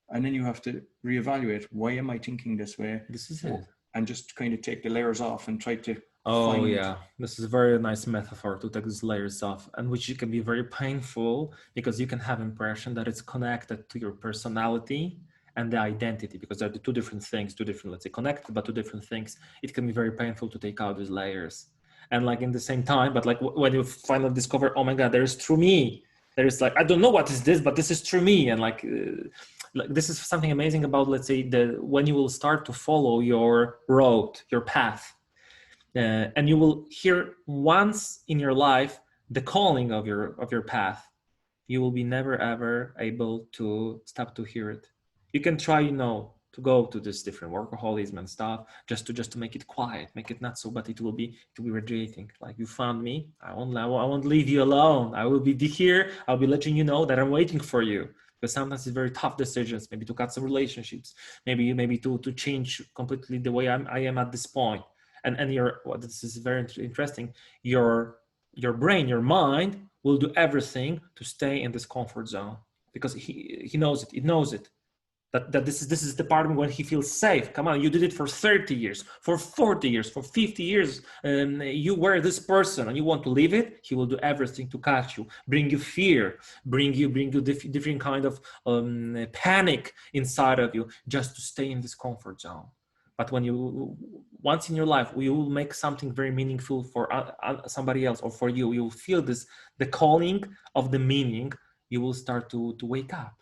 And then you have to reevaluate, why am I thinking this way? This is it. And just kind of take the layers off and try to this is a very nice metaphor, to take these layers off, and which can be very painful because you can have impression that it's connected to your personality and the identity, because they're the two different things, let's say connected, but two different things. It can be very painful to take out these layers. And like in the same time, but like when you finally discover, oh my God, there is true me. There is like, I don't know what is this, but this is true me. And like this is something amazing about, let's say, when you will start to follow your road, your path, and you will hear once in your life the calling of your path, you will be never ever able to stop to hear it. You can try, to go to this different workaholism and stuff, just to make it quiet, make it not so, but it will be radiating. Like, you found me, I won't leave you alone. I will be here. I'll be letting you know that I'm waiting for you. Because sometimes it's very tough decisions, maybe to cut some relationships, maybe to change completely the way I am at this point. And this is very interesting. Your brain, your mind will do everything to stay in this comfort zone, because he knows it. It knows it. That this is the part when he feels safe. Come on, you did it for 30 years, for 40 years, for 50 years. You were this person and you want to leave it. He will do everything to catch you, bring you fear, bring you different kind of panic inside of you, just to stay in this comfort zone. But when once in your life, you will make something very meaningful for somebody else or for you, you will feel the calling of the meaning. You will start to wake up.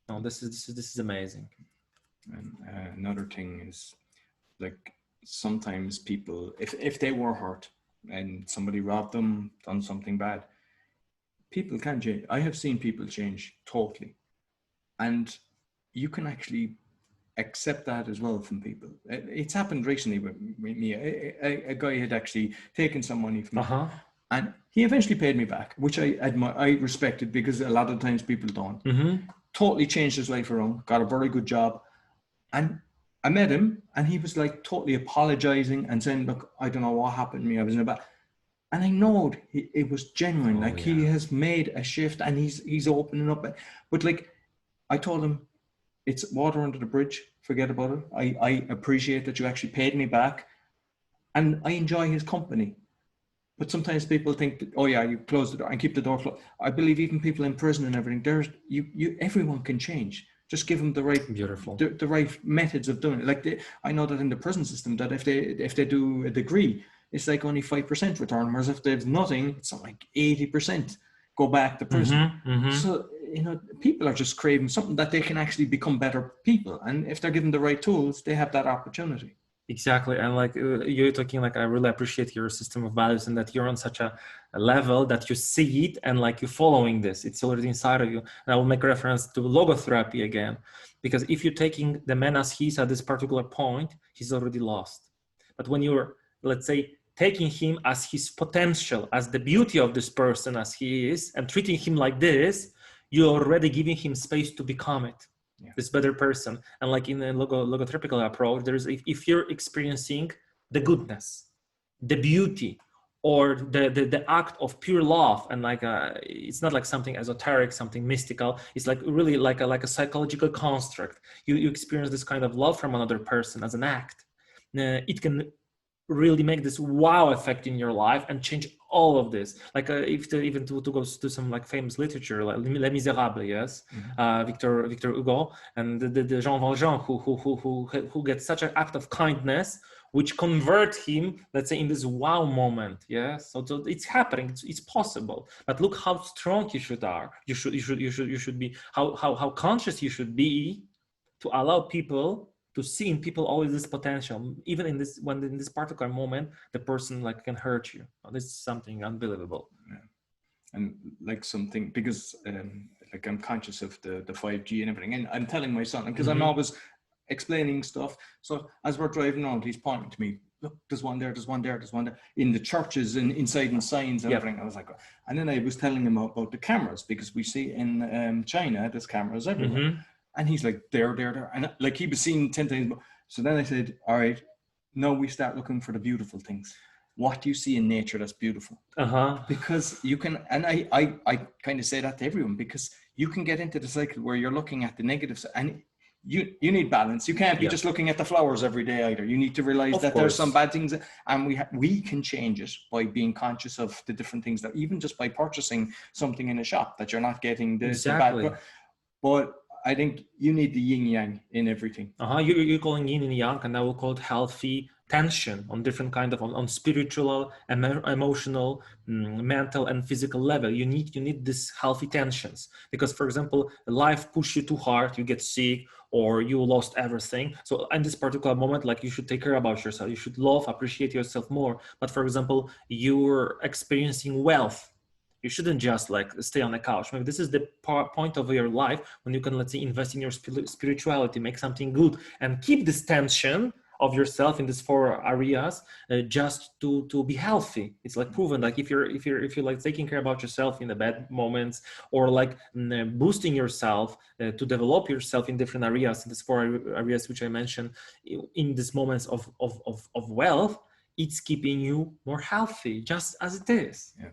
No, this is amazing. And another thing is, like, sometimes people, if they were hurt and somebody robbed them, done something bad, people can change. I have seen people change totally, and you can actually accept that as well from people. It's happened recently with me. A guy had actually taken some money from me, and he eventually paid me back, which I admire, I respected, because a lot of times people don't. Totally changed his life around, got a very good job. And I met him and he was like totally apologizing and saying, look, I don't know what happened to me. I was in a bad. And I know it was genuine. He has made a shift and he's opening up. But like, I told him, it's water under the bridge. Forget about it. I appreciate that you actually paid me back, and I enjoy his company. But sometimes people think, oh yeah, you close the door and keep the door closed. I believe even people in prison and everything, everyone can change. Just give them the right, the right methods of doing it. Like I know that in the prison system, that if they do a degree, it's like only 5% return, whereas if there's nothing, it's like 80% go back to prison. So people are just craving something that they can actually become better people, and if they're given the right tools, they have that opportunity. Exactly. And like you're talking, like, I really appreciate your system of values, and that you're on such a level that you see it and like you're following this. It's already inside of you. And I will make reference to logotherapy again, because if you're taking the man as he is at this particular point, he's already lost. But when you're, let's say, taking him as his potential, as the beauty of this person as he is, and treating him like this, you're already giving him space to become it. This better person. And like in the logotherapical approach, there's, if you're experiencing the goodness, the beauty, or the act of pure love, and like it's not like something esoteric, something mystical, it's like really like a psychological construct. You experience this kind of love from another person as an act. It can really make this wow effect in your life and change all of this. Like even to go to some like famous literature, like Les Miserables, yes, Victor Hugo, and the Jean Valjean, who gets such an act of kindness, which convert him, let's say, in this wow moment. Yes, so it's happening. It's possible. But look how strong you should be. How conscious you should be to allow people to see in people always this potential, even in this particular moment, the person like can hurt you. This is something unbelievable. And like something, because like I'm conscious of the 5G and everything, and I'm telling my son, because I'm always explaining stuff. So as we're driving around, he's pointing to me, look, there's one there, in the churches and inside in signs and everything. I was like, and then I was telling him about the cameras, because we see in China, there's cameras everywhere. And he's like, there. And like he was seeing 10 times more. So then I said, all right, now we start looking for the beautiful things. What do you see in nature that's beautiful? Because you can, and I kind of say that to everyone, because you can get into the cycle where you're looking at the negatives, and you need balance. You can't be just looking at the flowers every day either. You need to realize that there's some bad things, and we can change it by being conscious of the different things, that even just by purchasing something in a shop, that you're not getting the bad. But I think you need the yin yang in everything. You're calling yin and yang, and I will call it healthy tension on different kind of on spiritual, emotional, mental, and physical level. You need this healthy tensions, because, for example, life push you too hard, you get sick, or you lost everything. So in this particular moment, like, you should take care about yourself. You should love, appreciate yourself more. But for example, you're experiencing wealth. You shouldn't just like stay on the couch. Maybe this is the point of your life when you can, let's say, invest in your spirituality, make something good, and keep this tension of yourself in these 4 areas, just to be healthy. It's like proven, like if you're like taking care about yourself in the bad moments, or like boosting yourself to develop yourself in different areas, in these 4 areas which I mentioned, in these moments of wealth, it's keeping you more healthy, just as it is. Yeah.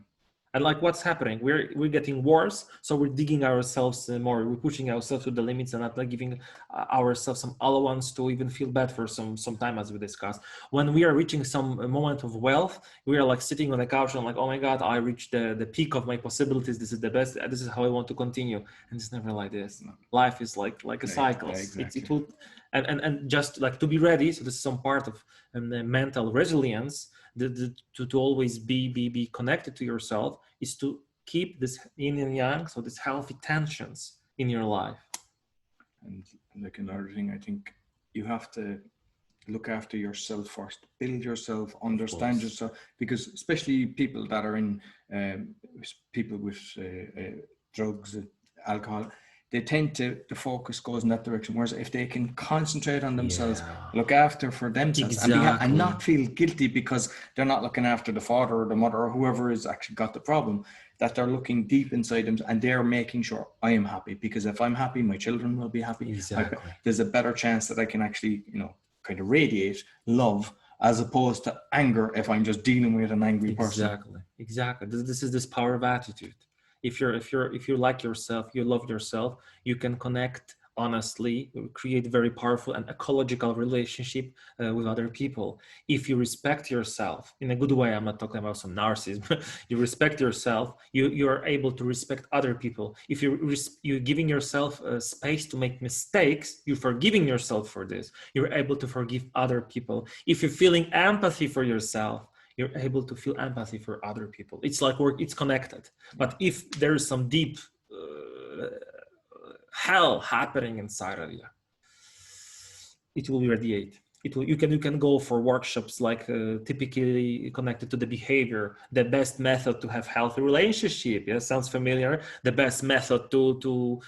And like, what's happening? We're getting worse, so we're digging ourselves more. We're pushing ourselves to the limits, and not like giving ourselves some allowance to even feel bad for some time, as we discussed. When we are reaching some moment of wealth, we are like sitting on the couch and like, oh my God, I reached the peak of my possibilities. This is the best. This is how I want to continue. And it's never like this. No. Life is like a cycle. Exactly. It will, and just like to be ready. So this is some part of the mental resilience. To always be connected to yourself is to keep this yin and yang, so this healthy tensions in your life. And like another thing, I think you have to look after yourself first, build yourself, understand yourself, because especially people that are in people with drugs, alcohol, they tend to, the focus goes in that direction. Whereas if they can concentrate on themselves, look after for themselves, and not feel guilty because they're not looking after the father or the mother or whoever has actually got the problem, that they're looking deep inside them and they're making sure I am happy, because if I'm happy, my children will be happy. Exactly. There's a better chance that I can actually, kind of radiate love as opposed to anger if I'm just dealing with an angry person. Exactly. This is this power of attitude. If you like yourself, you love yourself, you can connect honestly, create very powerful and ecological relationship with other people. If you respect yourself in a good way, I'm not talking about some narcissism. You respect yourself, you are able to respect other people. If you're giving yourself space to make mistakes, you're forgiving yourself for this. You're able to forgive other people. If you're feeling empathy for yourself, you're able to feel empathy for other people. It's like it's connected. But if there is some deep hell happening inside of you, it will radiate. You can go for workshops like typically connected to the behavior, the best method to have healthy relationship. Yeah, sounds familiar. The best method to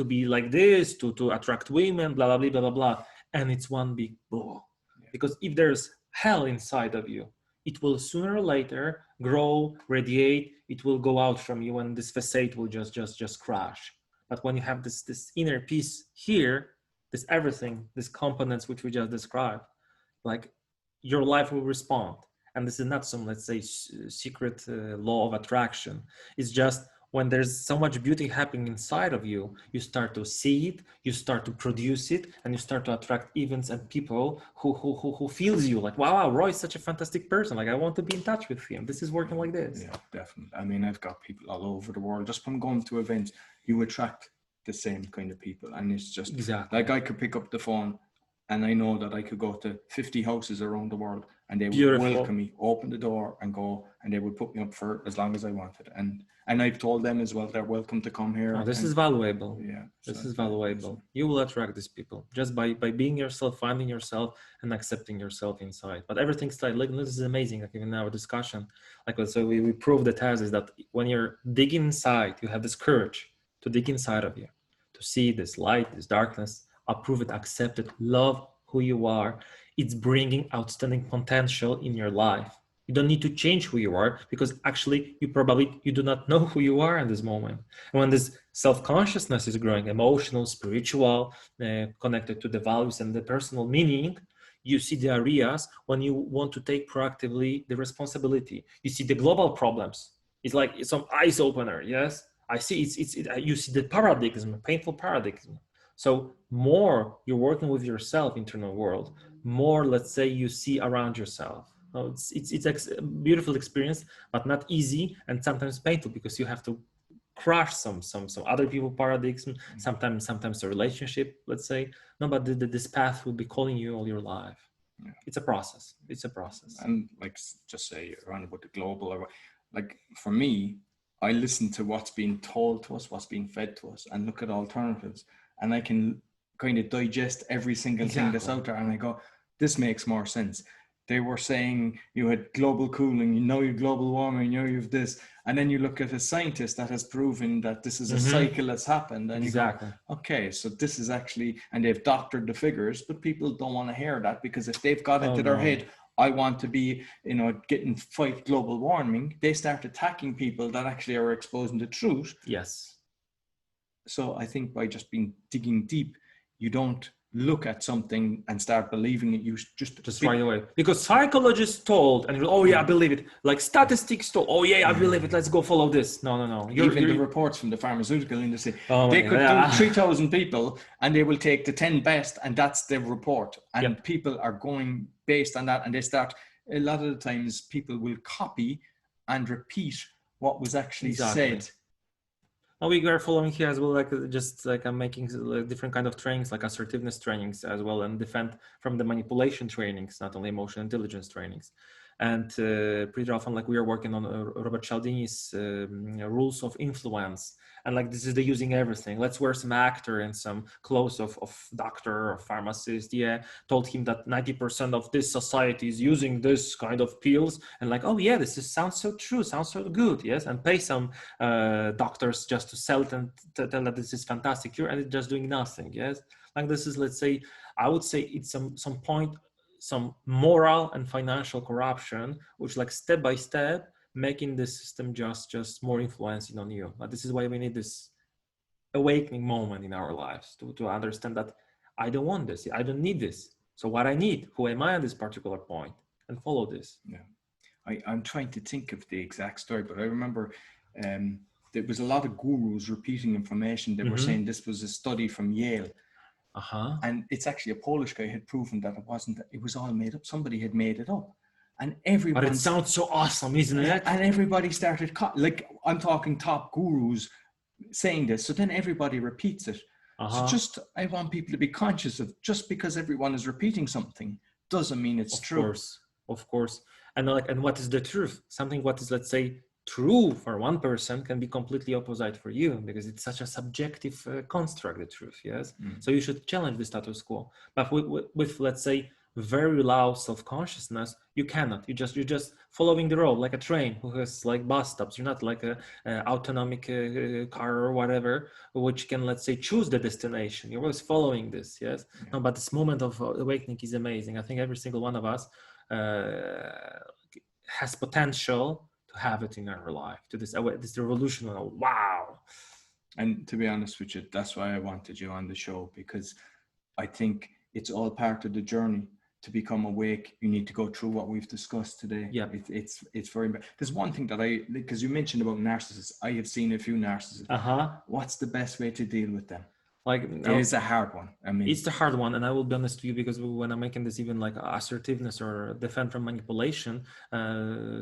be like this, to attract women, blah blah blah blah blah. And it's one big bull. Because if there's hell inside of you, it will sooner or later grow, radiate. It will go out from you, and this facade will just crash. But when you have this inner peace here, this everything, these components which we just described, like your life will respond. And this is not some, let's say, secret law of attraction. It's just when there's so much beauty happening inside of you, you start to see it, you start to produce it, and you start to attract events and people who feels you like, wow, Roy is such a fantastic person. Like, I want to be in touch with him. This is working like this. Yeah, definitely. I mean, I've got people all over the world. Just from going to events, you attract the same kind of people. And it's just like I could pick up the phone and I know that I could go to 50 houses around the world and they would welcome me, open the door and go, and they would put me up for as long as I wanted. And I've told them as well, they're welcome to come here. Oh, this is valuable. Yeah. This is valuable. You will attract these people just by being yourself, finding yourself and accepting yourself inside. But everything's like this is amazing. Like even in our discussion, like so we proved the test is that when you're digging inside, you have this courage to dig inside of you, to see this light, this darkness, approve it, accept it, love who you are. It's bringing outstanding potential in your life. You don't need to change who you are, because actually you do not know who you are in this moment. And when this self-consciousness is growing, emotional, spiritual, connected to the values and the personal meaning, you see the areas when you want to take proactively the responsibility. You see the global problems. It's like some eyes opener. Yes, I see. You see the paradigm, painful paradigm. So more you're working with yourself, internal world, more, let's say, you see around yourself. It's a beautiful experience, but not easy, and sometimes painful, because you have to crush some other people paradigms. Sometimes a relationship, let's say. No, but this path will be calling you all your life. Yeah. It's a process. And like, just say around about the global, or like for me, I listen to what's being told to us, what's being fed to us, and look at alternatives, and I can kind of digest every single thing that's out there, and I go, this makes more sense. They were saying you had global cooling, you know, you global warming, you know, you've this, and then you look at a scientist that has proven that this is a cycle that's happened, and you go, okay, so this is actually, and they've doctored the figures, but people don't want to hear that, because if they've got into their head, I want to be, you know, fight global warming, they start attacking people that actually are exposing the truth. Yes. So I think by just digging deep, you don't look at something and start believing it. You just right away, because psychologists told, and I believe it. Like statistics told, I believe it. Let's go follow this. No. Even the reports from the pharmaceutical industry, they could do 3,000 people, and they will take the 10 best, and that's their report. And people are going based on that, and they start. A lot of the times, people will copy and repeat what was actually said. We are following here as well, I'm making different kind of trainings, like assertiveness trainings as well, and defend from the manipulation trainings, not only emotional intelligence trainings. And pretty often, like, we are working on Robert Cialdini's rules of influence. And like, this is the using everything. Let's wear some actor and some clothes of doctor or pharmacist. Told him that 90% of this society is using this kind of pills. And like, this sounds so true, sounds so good. Yes. And pay some doctors just to sell it and tell that this is fantastic cure, and it's just doing nothing. Yes. Like, this is, let's say, I would say it's some point, some moral and financial corruption, which, like, step by step, making the system just more influencing on you. But this is why we need this awakening moment in our lives to understand that I don't want this, I don't need this. So what I need, who am I at this particular point, and follow this. Yeah, I'm trying to think of the exact story, but I remember there was a lot of gurus repeating information. They were saying this was a study from Yale. And it's actually a Polish guy had proven that it was all made up. Somebody had made it up. And everyone. But it sounds so awesome, isn't it? And everybody started, like, I'm talking top gurus saying this. So then everybody repeats it. So I want people to be conscious of, just because everyone is repeating something doesn't mean it's true. Of course. And what is the truth? Something what is, let's say, true for one person can be completely opposite for you, because it's such a subjective construct, the truth. Yes. So you should challenge the status quo. But with let's say, very low self-consciousness, you cannot. You're just following the road, like a train who has like bus stops. You're not like a autonomic car or whatever, which can, let's say, choose the destination. You're always following this. Yes. No, but this moment of awakening is amazing. I think every single one of us has potential to have it in our life, to this revolution. Wow. And to be honest with you, that's why I wanted you on the show, because I think it's all part of the journey. To become awake, you need to go through what we've discussed today. Yeah, it's very. There's one thing that because you mentioned about narcissists, I have seen a few narcissists. What's the best way to deal with them? Like, it is a hard one. I mean, it's a hard one, and I will be honest with you, because when I'm making this, even like assertiveness or defend from manipulation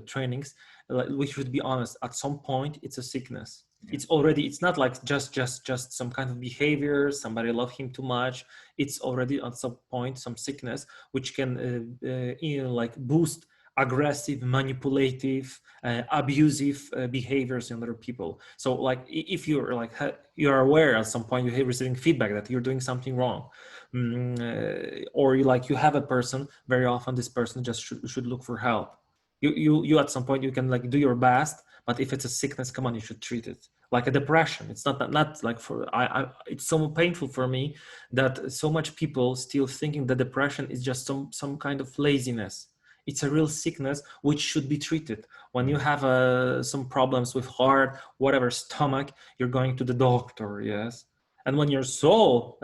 trainings, like, we should be honest. At some point, it's a sickness. Yeah. It's not like just some kind of behavior, somebody love him too much. It's already at some point some sickness which can like boost aggressive, manipulative, abusive behaviors in other people. So like, if you're like, you're aware at some point you're receiving feedback that you're doing something wrong, or you have a person, very often this person just should look for help. You at some point you can like do your best, but if it's a sickness, come on, you should treat it like a depression. It's not like it's so painful for me that so much people still thinking that depression is just some kind of laziness. It's a real sickness which should be treated. When you have some problems with heart, whatever, stomach, you're going to the doctor, yes. And when your soul,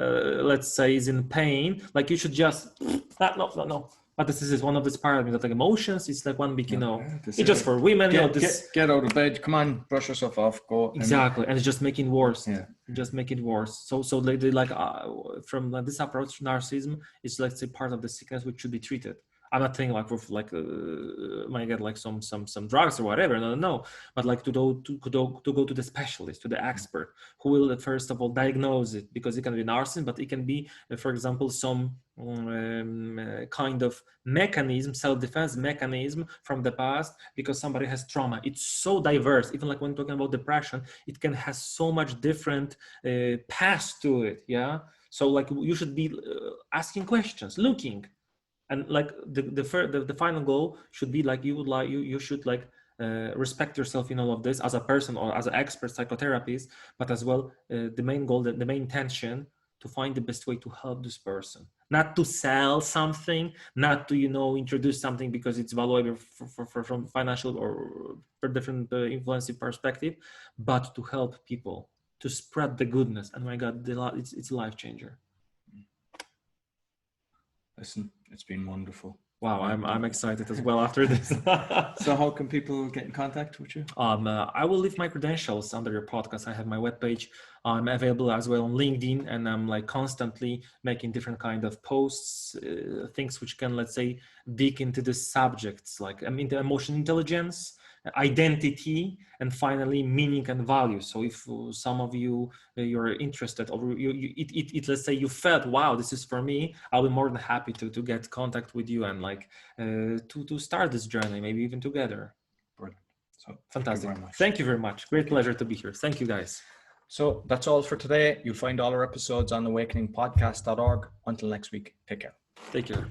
let's say, is in pain, like you should just, no. But this is one of these paradigms that like emotions, it's like one big, it's just for women. Get out of bed, come on, brush yourself off, go. Exactly, and it's just making worse. Yeah. Just make it worse. So they like from this approach to narcissism, it's let's say part of the sickness which should be treated. I'm not saying like with like might get like some drugs or whatever. No. But like to go to the specialist, to the expert, who will first of all diagnose it, because it can be narcissism, but it can be, for example, some kind of mechanism, self-defense mechanism from the past, because somebody has trauma. It's so diverse. Even like when talking about depression, it can have so much different paths to it. Yeah. So like you should be asking questions, looking. And like the final goal should be like you should like respect yourself in all of this as a person or as an expert psychotherapist, but as well the main goal, the main intention, to find the best way to help this person, not to sell something, not to introduce something because it's valuable from financial or for different influencing perspective, but to help people, to spread the goodness. And my God, it's a life changer. Listen, it's been wonderful. Wow, I'm excited as well after this. So how can people get in contact with you? I will leave my credentials under your podcast. I have my webpage. I'm available as well on LinkedIn, and I'm like constantly making different kind of posts, things which can, let's say, dig into the subjects, like into emotional intelligence, identity, and finally meaning and value. So if some of you're interested, or let's say you felt, wow, this is for me, I'll be more than happy to get contact with you and like to start this journey, maybe even together. Brilliant. So fantastic. Thank you very much. Great pleasure to be here. Thank you, guys. So that's all for today. You'll find all our episodes on awakeningpodcast.org. Until next week, take care. Take care.